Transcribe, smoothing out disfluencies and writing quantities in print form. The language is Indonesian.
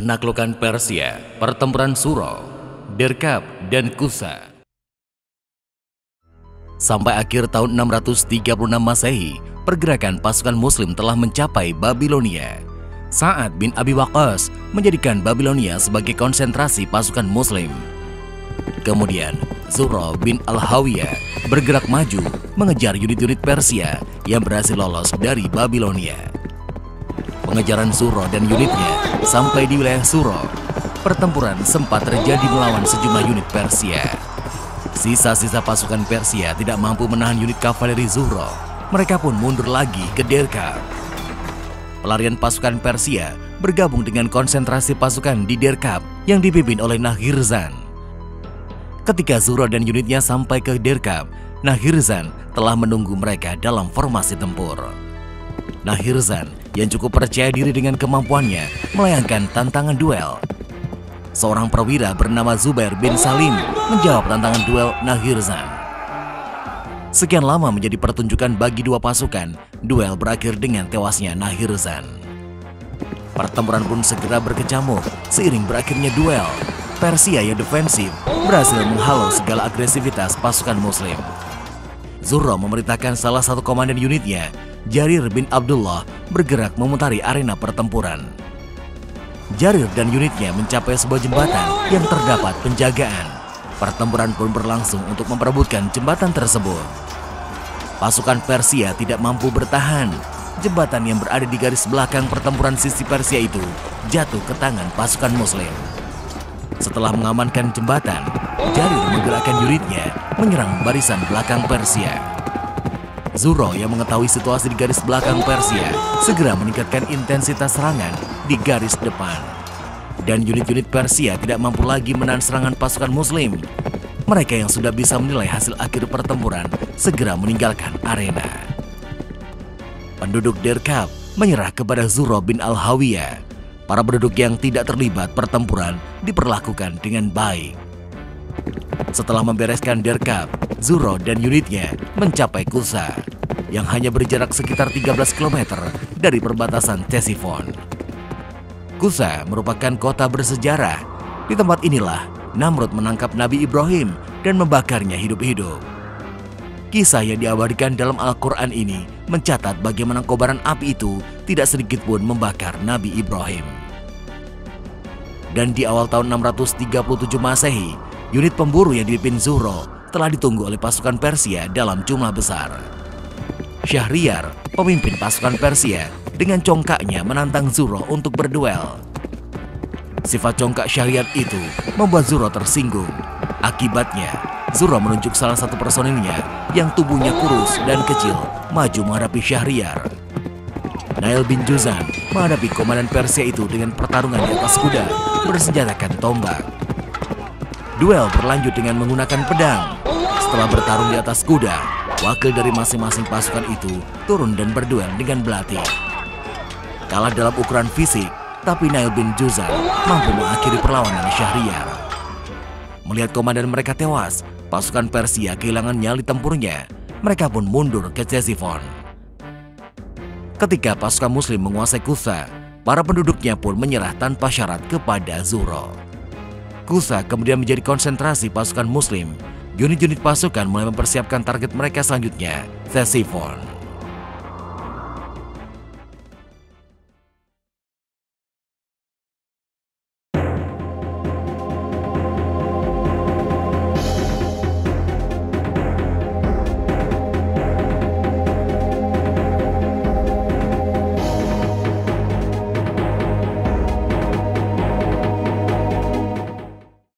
Penaklukan Persia, pertempuran Suro, Derkab, dan Kusa. Sampai akhir tahun 636 Masehi, pergerakan pasukan Muslim telah mencapai Babilonia. Sa'ad bin Abi Waqqas menjadikan Babilonia sebagai konsentrasi pasukan Muslim. Kemudian, Zuro bin Al-Hawiyah bergerak maju mengejar unit-unit Persia yang berhasil lolos dari Babilonia. Pengejaran Zuro dan unitnya sampai di wilayah Suro. Pertempuran sempat terjadi melawan sejumlah unit Persia. Sisa-sisa pasukan Persia tidak mampu menahan unit kavaleri Zuro. Mereka pun mundur lagi ke Derkab. Pelarian pasukan Persia bergabung dengan konsentrasi pasukan di Derkab yang dipimpin oleh Naghirzan. Ketika Zuro dan unitnya sampai ke Derkab, Naghirzan telah menunggu mereka dalam formasi tempur. Naghirzan yang cukup percaya diri dengan kemampuannya melayangkan tantangan duel. Seorang perwira bernama Zubair bin Salim menjawab tantangan duel Naghirzan. Sekian lama menjadi pertunjukan bagi dua pasukan, duel berakhir dengan tewasnya Naghirzan. Pertempuran pun segera berkecamuk seiring berakhirnya duel. Persia yang defensif berhasil menghalau segala agresivitas pasukan Muslim. Zuro memerintahkan salah satu komandan unitnya, Jarir bin Abdullah, bergerak memutari arena pertempuran. Jarir dan unitnya mencapai sebuah jembatan yang terdapat penjagaan. Pertempuran pun berlangsung untuk memperebutkan jembatan tersebut. Pasukan Persia tidak mampu bertahan. Jembatan yang berada di garis belakang pertempuran sisi Persia itu jatuh ke tangan pasukan Muslim. Setelah mengamankan jembatan, Jarir menggerakkan unitnya menyerang barisan belakang Persia. Zuro yang mengetahui situasi di garis belakang Persia segera meningkatkan intensitas serangan di garis depan. Dan unit-unit Persia tidak mampu lagi menahan serangan pasukan Muslim. Mereka yang sudah bisa menilai hasil akhir pertempuran segera meninggalkan arena. Penduduk Derkab menyerah kepada Zuro bin Al-Hawiyah. Para penduduk yang tidak terlibat pertempuran diperlakukan dengan baik. Setelah membereskan Derkab, Zuro dan unitnya mencapai Kusa yang hanya berjarak sekitar 13 km dari perbatasan Ctesiphon. Kusa merupakan kota bersejarah. Di tempat inilah Namrud menangkap Nabi Ibrahim dan membakarnya hidup-hidup. Kisah yang diabadikan dalam Al-Quran ini mencatat bagaimana kobaran api itu tidak sedikit pun membakar Nabi Ibrahim. Dan di awal tahun 637 Masehi, unit pemburu yang dipimpin Zuro telah ditunggu oleh pasukan Persia dalam jumlah besar. Syahriar, pemimpin pasukan Persia, dengan congkaknya menantang Zuro untuk berduel. Sifat congkak Syahriar itu membuat Zuro tersinggung. Akibatnya, Zuro menunjuk salah satu personilnya yang tubuhnya kurus dan kecil maju menghadapi Syahriar. Nail bin Juzan menghadapi komandan Persia itu dengan pertarungan di atas kuda bersenjatakan tombak. Duel berlanjut dengan menggunakan pedang. Setelah bertarung di atas kuda, wakil dari masing-masing pasukan itu turun dan berduel dengan belati. Kalah dalam ukuran fisik, tapi Nail bin Juzan mampu mengakhiri perlawanan Syahriar. Melihat komandan mereka tewas, pasukan Persia kehilangan nyali tempurnya. Mereka pun mundur ke Ctesiphon. Ketika pasukan Muslim menguasai Kusa, para penduduknya pun menyerah tanpa syarat kepada Zuro. Kusa kemudian menjadi konsentrasi pasukan Muslim. Unit-unit pasukan mulai mempersiapkan target mereka selanjutnya, Ctesiphon.